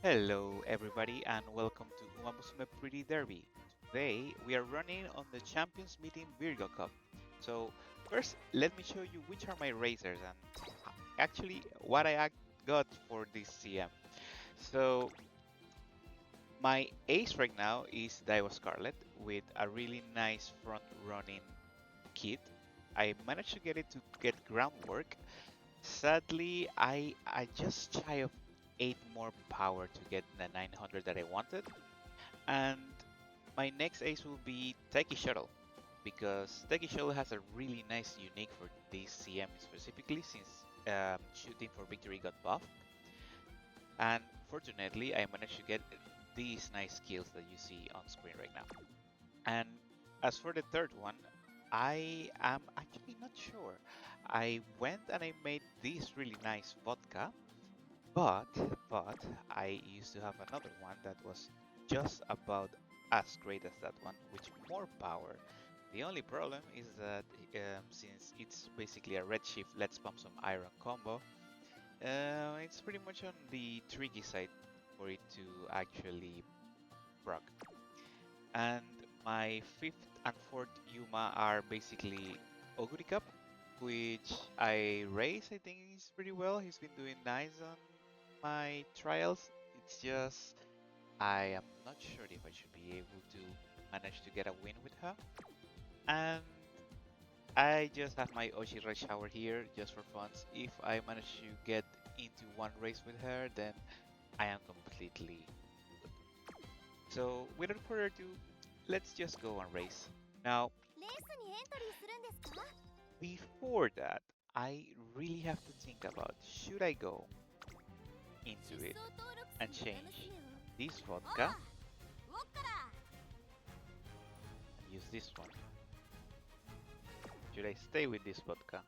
Hello everybody and welcome to Uma Musume Pretty Derby. Today we are running on the Champions Meeting Virgo Cup. So first let me show you which are my racers and actually what I got for this CM. So my ace right now is Daiwa Scarlet with a really nice front running kit. I managed to get it to get groundwork. Sadly, I just shy of 8 more power to get the 900 that I wanted. And my next ace will be Taiki Shuttle, because Taiki Shuttle has a really nice unique for this CM specifically, since shooting for victory got buffed. And fortunately, I managed to get these nice skills that you see on screen right now. And as for the third one, I am actually not sure. I went and I made this really nice vodka, but I used to have another one that was just about as great as that one, with more power. The only problem is that since it's basically a red shift, let's pump some iron combo, it's pretty much on the tricky side for it to actually proc. And my fifth and fourth Yuma are basically Oguri Cup, which I race. I think he's pretty well. He's been doing nice on my trials. It's just I am not sure if I should be able to manage to get a win with her. And I just have my Oshi Rush Shower here just for fun. If I manage to get into one race with her, then I am completely good. So without further ado, let's just go and race. Now, before that, I really have to think about should I go into it and change this vodka and use this one. Should I stay with this vodka?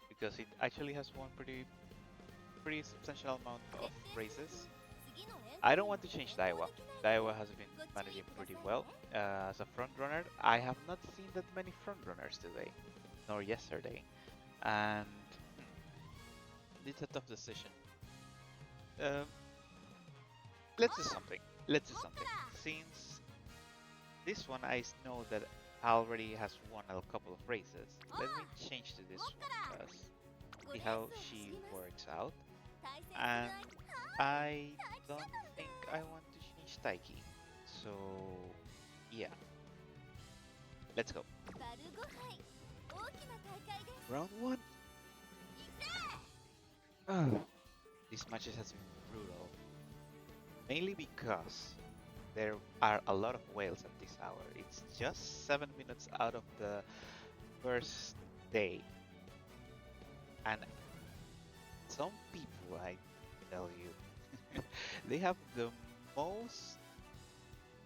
Because it actually has won pretty substantial amount of races. I don't want to change Daiwa. Daiwa has been managing pretty well as a front runner. I have not seen that many front runners today, nor yesterday, and it's a tough decision. Um, let's do something. Let's do something. Since this one I know that already has won a couple of races, let me change to this one first. See how she works out. And I don't think I want to change Taiki. So yeah, let's go. Round one. These matches has been brutal, mainly because there are a lot of whales at this hour. It's just 7 minutes out of the first day, and some people, I tell you, they have the most.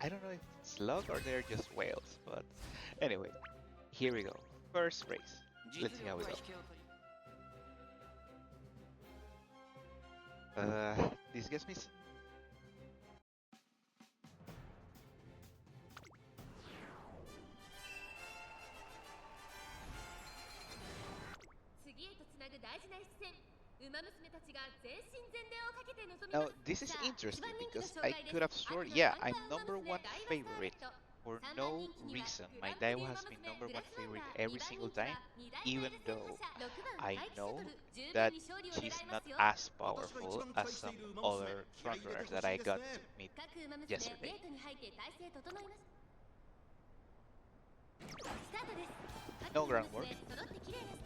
I don't know if it's luck or they're just whales, but anyway, here we go. First race. Let's see how we go. This gets me. Now, this is interesting because I could have sworn, yeah, I'm number one favorite. For no reason, my Daiwa has been number one favorite every single time, even though I know that she's not as powerful as some other frontrunners that I got to meet yesterday. No groundwork.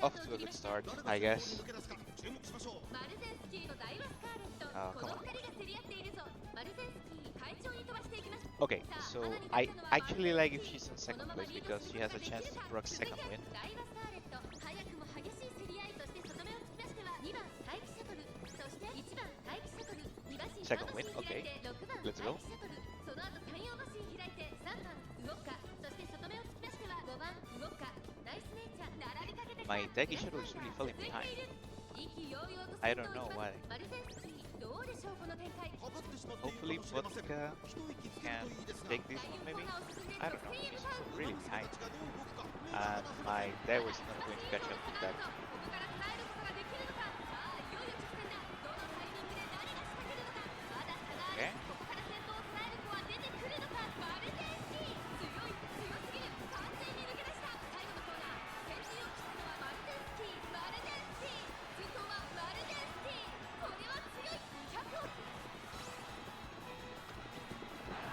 Off to a good start, I guess. Come on. Okay, so I actually like if she's in second place because she has a chance to proc second win. Second win, okay. Let's go. My Deki Shadow is really falling behind. I don't know why. Hopefully Vodka can take this one maybe? I don't know, she's really behind. And my Daiwa is not going to catch up with that. Okay.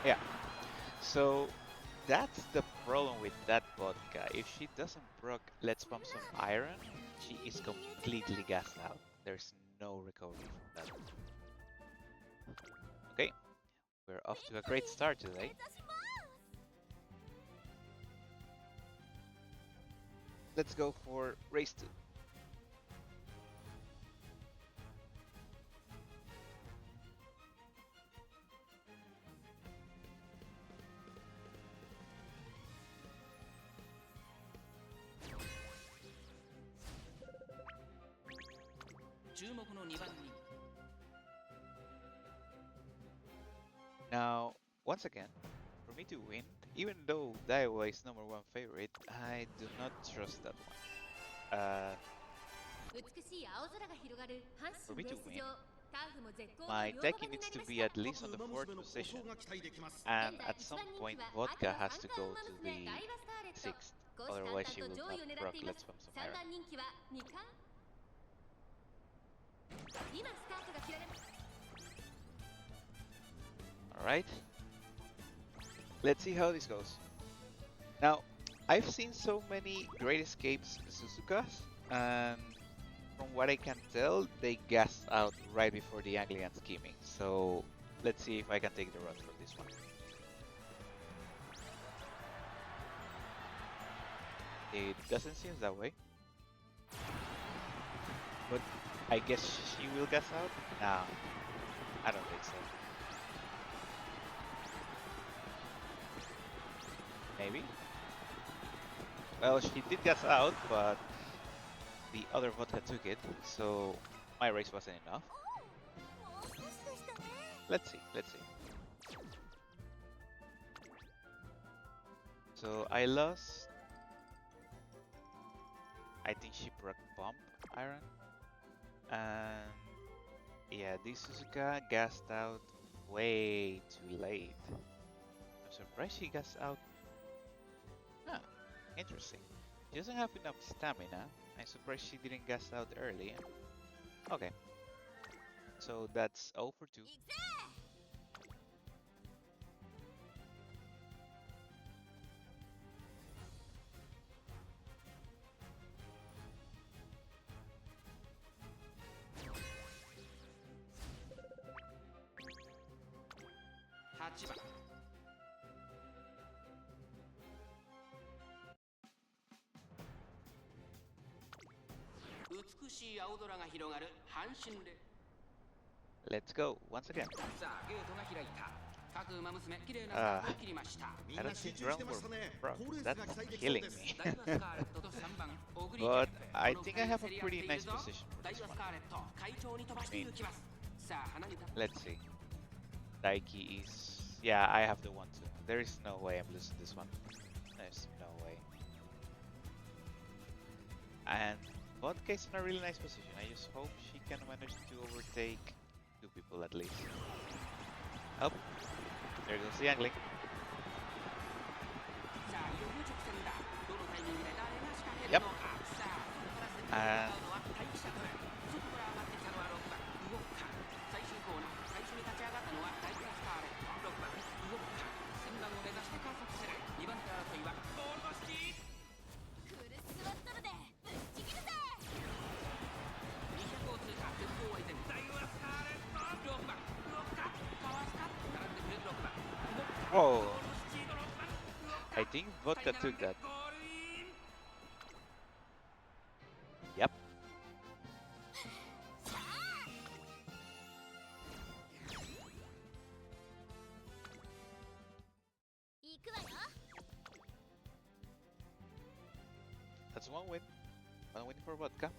Yeah. So that's the problem with that vodka. If she doesn't proc Let's Pump Some Iron, she is completely gassed out. There's no recovery from that. Okay, we're off to a great start today. Let's go for race 2. Now, once again, for me to win, even though Daiwa is #1 favorite, I do not trust that one. For me to win, my Deki needs to be at least on the 4th position, and at some point Vodka has to go to the 6th, otherwise she will not proc Let's Pump Some Iron. Alright, let's see how this goes. Now, I've seen so many Great Escapes Suzukas, and from what I can tell, they gas out right before the Anglian scheming. So let's see if I can take the run for this one. It doesn't seem that way. But I guess she will gas out? No, I don't think so. Maybe? Well, she did gas out, but the other vodka took it, so my race wasn't enough. Let's see, let's see. So I lost. I think she broke Bump Iron. And yeah, this Suzuka gassed out way too late. I'm surprised she gassed out. Huh, interesting. She doesn't have enough stamina. I'm surprised she didn't gas out early. Okay. So that's 0 for 2. Let's go once again. I don't think ground war that's killing me. But I think I have a pretty nice position for this one. I mean, let's see. Daiki is... yeah, I have the 1-2. There is no way I'm losing this one. There's no way. And Vodka is in a really nice position. I just hope she can manage to overtake 2 people at least. Oh, there goes the angling. Yep. And whoa! I think Vodka took that. Yep. That's 1 win. 1 win for Vodka.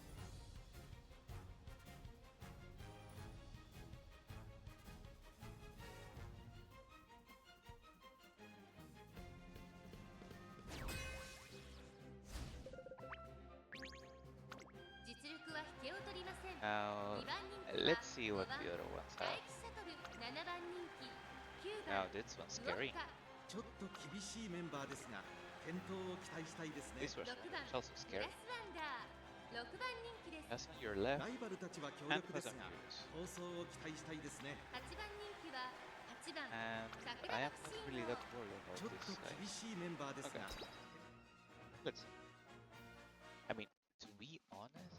Now, let's see what the other ones have. Now, this one's scary. This was also scary. That's on your left, and Fast and Furious. And I am not really that worried about this guy. Okay, let's see. I mean, to be honest,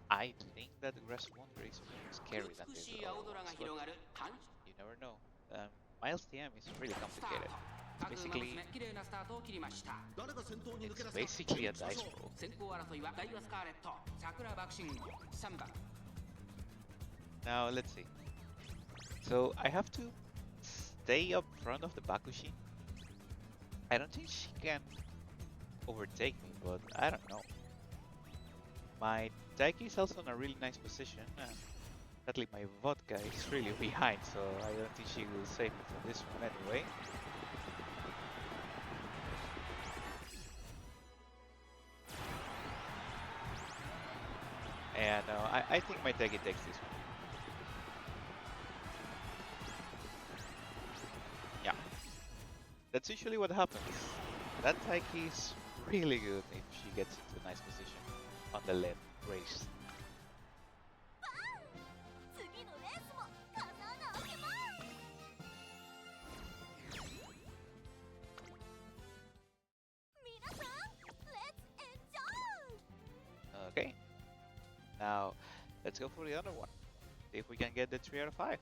I think that Grass Wonder is more scary than the other ones, but you never know. Miles TM is really complicated. It's basically a dice roll. Now let's see. So I have to stay up front of the Bakushi. I don't think she can overtake me, but I don't know. My Daiki is also in a really nice position, and sadly my vodka is really behind, so I don't think she will save me from this one anyway. And I think my Daiki takes this one. Yeah, that's usually what happens. That Daiki is really good if she gets into a nice position on the left race. Okay, now let's go for the other one. See if we can get the 3 out of 5.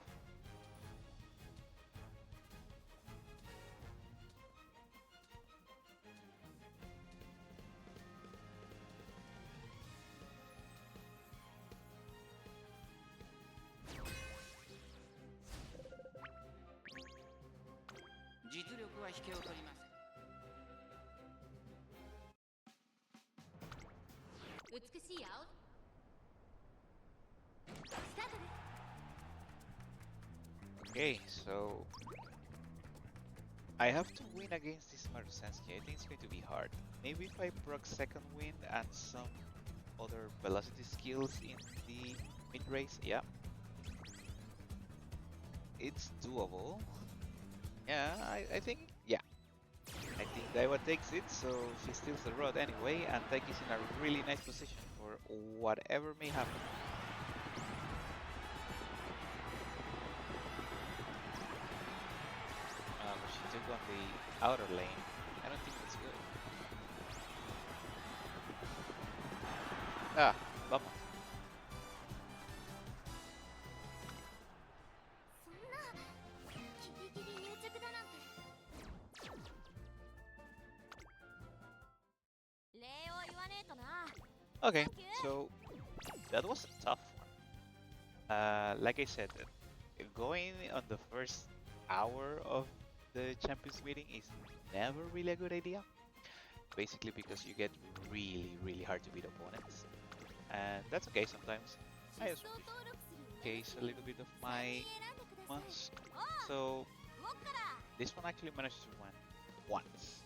Okay, so I have to win against this Marusensky. I think it's going to be hard. Maybe if I proc second wind and some other velocity skills in the mid race, yeah. It's doable. Yeah, I think, yeah. I think Daiwa takes it, so she steals the rod anyway, and Taiki is in a really nice position for whatever may happen. She took on the outer lane. I don't think that's good. Ah, bummer. Okay, so that was a tough one. Like I said, going on the first hour of the Champions meeting is never really a good idea. Basically because you get really hard to beat opponents. And that's okay sometimes. I also case a little bit of my ones. So this one actually managed to win once.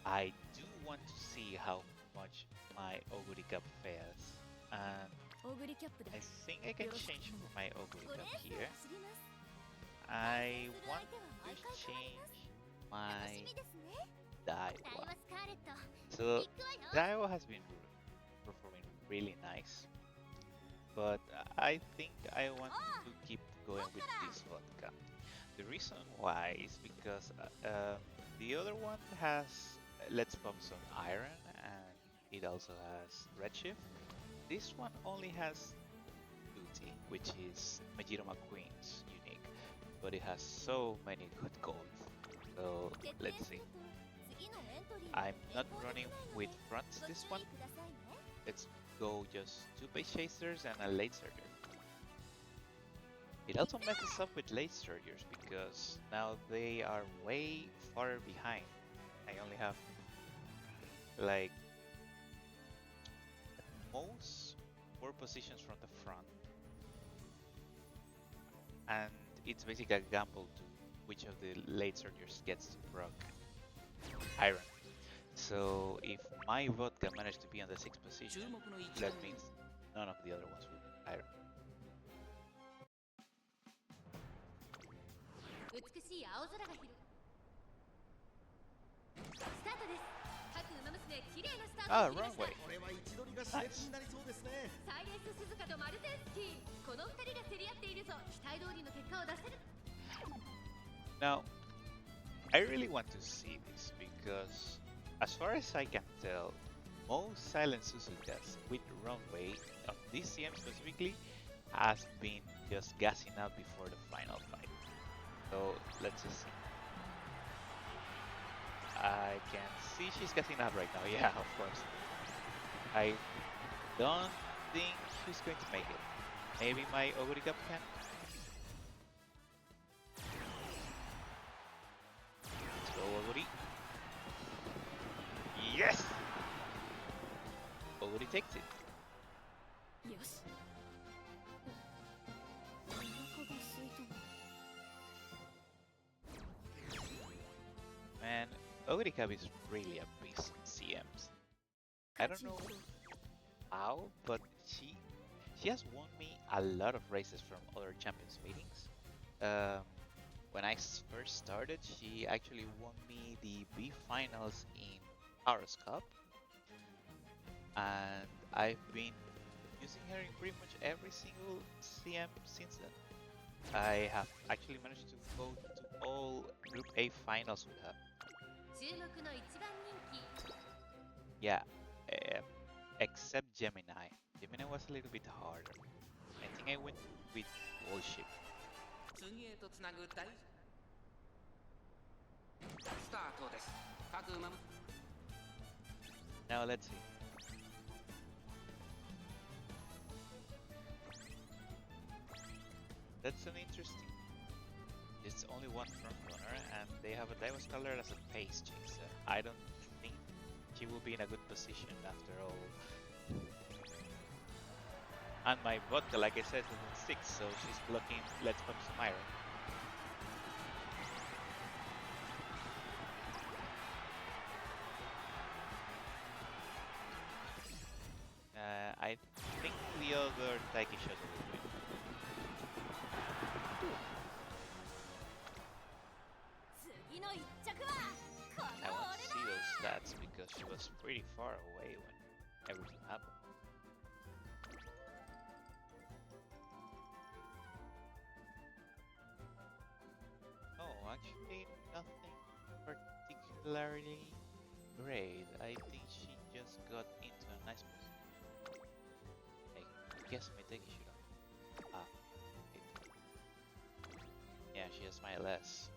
I do want to see how much my Oguri Cup fails, and I think I can change for my Oguri Cup here. I want to change my Daiwa. So Daiwa has been performing really nice, but I think I want to keep going with this vodka. The reason why is because the other one has Let's Pump some iron, and it also has redshift. This one only has duty, which is Majiro McQueen's unique, but it has so many good golds. So let's see. I'm not running with fronts this one. Let's go just 2 base chasers and a late surger. It also messes up with late surgers because now they are way far behind. I only have like at most 4 positions from the front, and it's basically a gamble to which of the late surgers gets to proc iron. So if my vodka managed to be on the 6th position, that means none of the other ones will iron. Ah, wrong way. Nice. Now, I really want to see this because, as far as I can tell, most silent Suzukas with runway of this CM specifically has been just gassing out before the final fight. So let's just see. I can see she's gassing out right now. Yeah, of course. I don't think she's going to make it. Maybe my Oguri Cup can. Let's go, Oguri. Yes! Oguri takes it. よし。お腹が空いたな。 Man, Oguri Cup is really a beast in CMs. I don't know how, but she has won me a lot of races from other champions meetings. When I first started, she actually won me the B finals in Virgo Cup, and I've been using her in pretty much every single CM since then. I have actually managed to go to all Group A finals with her. 注目の一番人気。 Yeah, except Gemini. Gemini was a little bit harder. I think I went with Wallship. 次へとつなぐ大スタートです。各馬 Now let's see. That's an interesting. It's only one front runner, and they have a Diamond Color as a pace chaser. I don't think she will be in a good position after all. And my vodka, like I said, is in 6, so she's blocking Let's Pump some Iron. I think the other Taiki Shuttle will win. I want to see those stats because she was pretty far away when everything happened. Oh, actually nothing particularly great. I think she just got into a nice position. I guess my Taiki should have. Ah, okay. Yeah, she has my LS.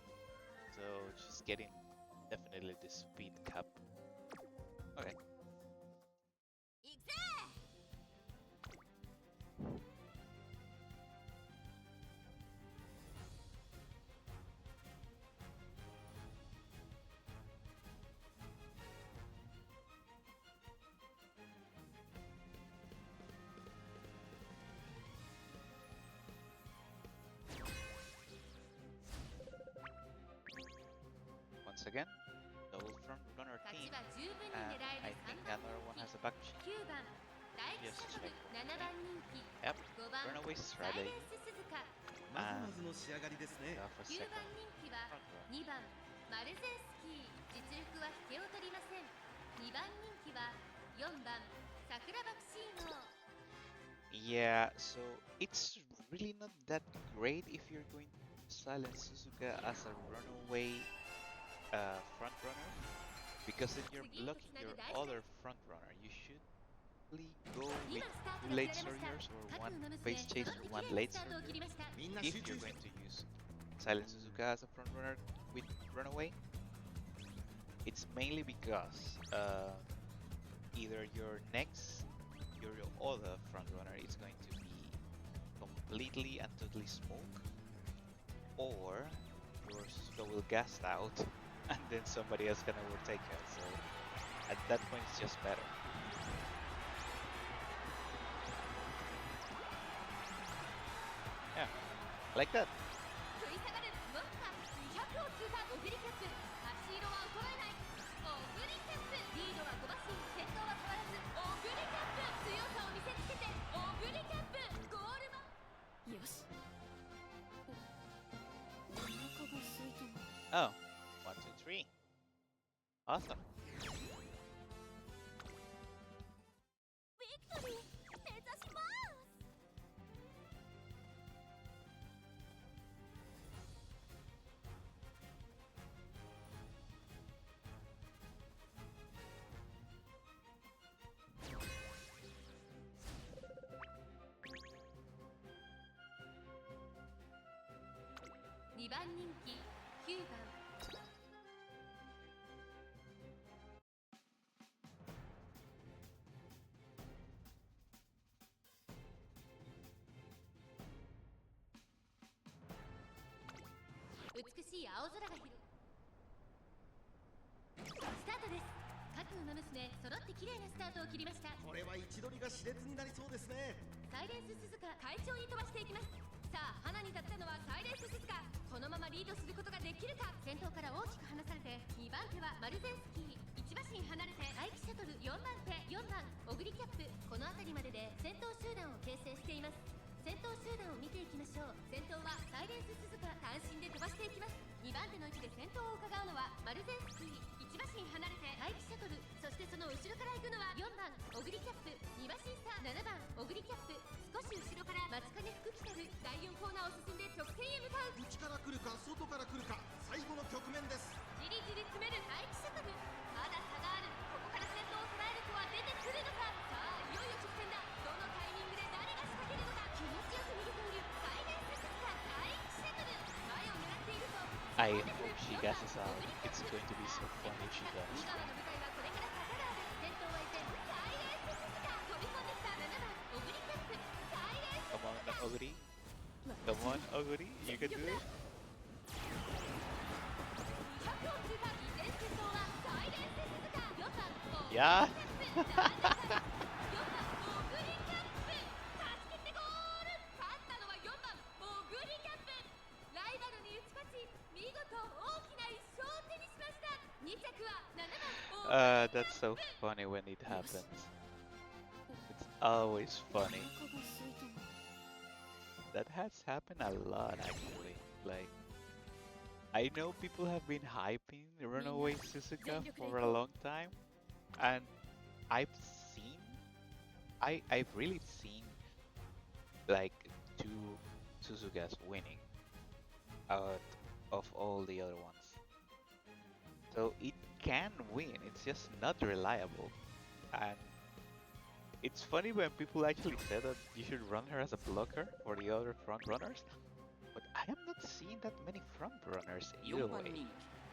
So she's getting definitely the speed cap. Okay. Once again, double front runner team, and I think another one has a back machine. 9番第一 Yes, シャトル check. 7番人気 Yep, 5番 runaway サイレ strategy, ンス鈴鹿 and まずまずの仕上がりですね。 for 9 second 番人気は front runner. 2番マルゼンスキー実力は引けを取りません2番人気は4番桜爆シーノ Yeah, so it's really not that great if you're going to silence Suzuka as a runaway front runner, because then you're blocking your other front runner. You should really go with 2 late surgers or 1 base chaser, 1 late surger みんな if 集中 you're して going to use silence Suzuka as a front runner with runaway. It's mainly because either your other front runner is going to be completely and totally smoke, or your Suzuka will gas out and then somebody else can overtake her. So at that point it's just better. Yeah, like that. 食い下がるウォッカ200を通過オグリキャップ足色は衰えないオグリキャップリードは5馬身先頭は変わらずオグリキャップ強さを見せつけてオグリキャップゴールマンよしお腹が空いたな Oh, 1, 2, 3. Awesome. ビクトリー目指します Now 番人気9番美しい青空が広スタートです。各馬娘揃って綺麗なスタートを切りました。これは位置取りが熾烈になりそうですね。サイレンス鈴鹿快調に飛ばしていきます。さあ花に立ったのはサイレンス鈴鹿。このままリードすることができるか。先頭から大きく離されて2番手はマルゼンスキー、1馬身離れて待機シャトル4番手4番オグリキャップ。この辺りまでで先頭集団を形成しています。先頭集団を見ていきましょう。先頭はサイレンス鈴鹿、単身で飛ばしていきます。2番手の位置で先頭を伺うのはマルゼンスキー、1馬身離れて待機シャトル。そしてその後ろから行くのは4番オグリキャップ、2馬身差7番オグリキャップ。少し後ろから松金福来たる。第4コーナーを進んで直線へ向かう。内から来るか外から来るか、最後の局面です。じりじり詰める待機シャトル。まだ差がある。ここから先頭を捉える子は出てくるのか。さあいよいよ直線だ。どのタイミングで誰が仕掛けるのか。気持ちよく逃げているサイレンス鈴鹿、待機シャトル。前を狙っていると I hope she guesses out. It's going to be so fun if she 2 does. 番の舞台はこれから坂がある。先頭は依然サイレンス鈴鹿。飛び込んできた7番オグリキャップ、サイレンス Come on, Oguri. Come on, Oguri. You can do it. 200を通過。依然先頭はサイレンス鈴鹿。4番オグリキャップ、 Yeah. 4番オグリキャップ。勝ち切ってゴール。勝ったのは4番オグリキャップ。ライバルに打ち勝ち見事大きな1勝を手にしました。2着は7番オグリキャップ。 That's so funny when it happens. It's always funny. That has happened a lot actually. Like, I know people have been hyping Runaway Suzuka for a long time, and I've seen, I've really seen like 2 Suzukas winning out of all the other ones. So it can win, it's just not reliable. And it's funny when people actually say that you should run her as a blocker for the other front runners, but I am not seeing that many front runners either 4番 way. 人気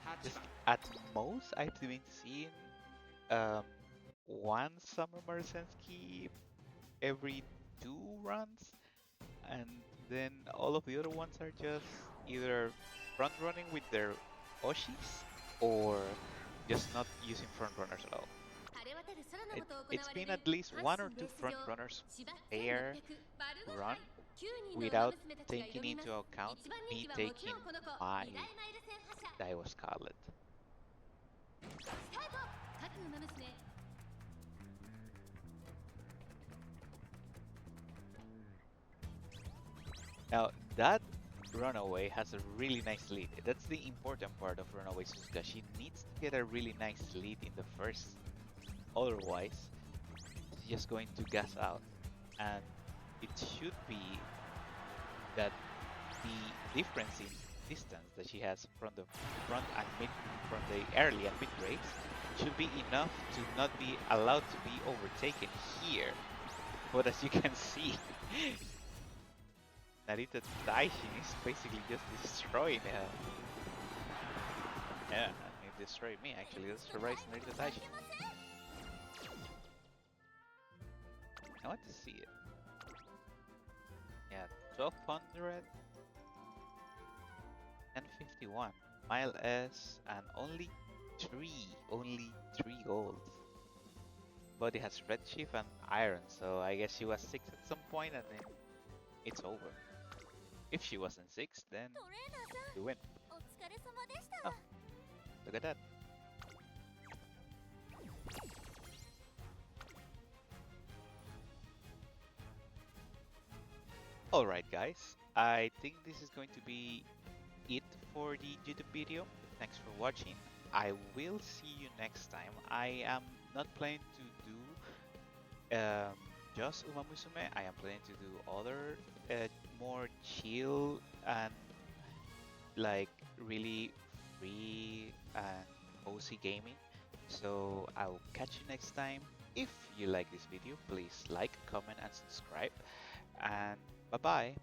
8 Just 番 at most, I've been seeing one Summer Marzensky every 2 runs, and then all of the other ones are just either front running with their Oshis or just not using front runners at all. 晴れ渡る空の下行われる It's been at least 1 or 2 front runners pair run without taking into account me taking my Daiwa Scarlet. スタート。各馬娘 Now that Runaway has a really nice lead. That's the important part of Runaway Suzuka. She needs to get a really nice lead in the first. Otherwise, she's just going to gas out. And it should be that the difference in distance that she has from the front and mid, from the early and mid grades, should be enough to not be allowed to be overtaken here. But as you can see, Narita Taishin is basically just destroying her. Yeah, it destroyed me actually. That's the right Narita Taishin. I want to see it. Yeah, 1200 and 51. Mile S and only three golds. But it has red shift and iron, so I guess she was 6 at some point and then it's over. If she wasn't 6, then トレーナーさん you win. お疲れ様でした。 Oh, look at that. Alright guys, I think this is going to be it for the YouTube video. Thanks for watching. I will see you next time. I am not planning to do just Uma Musume. I am planning to do other more chill and like really free and cozy gaming. So I'll catch you next time. If you like this video, please like, comment and subscribe. And bye bye.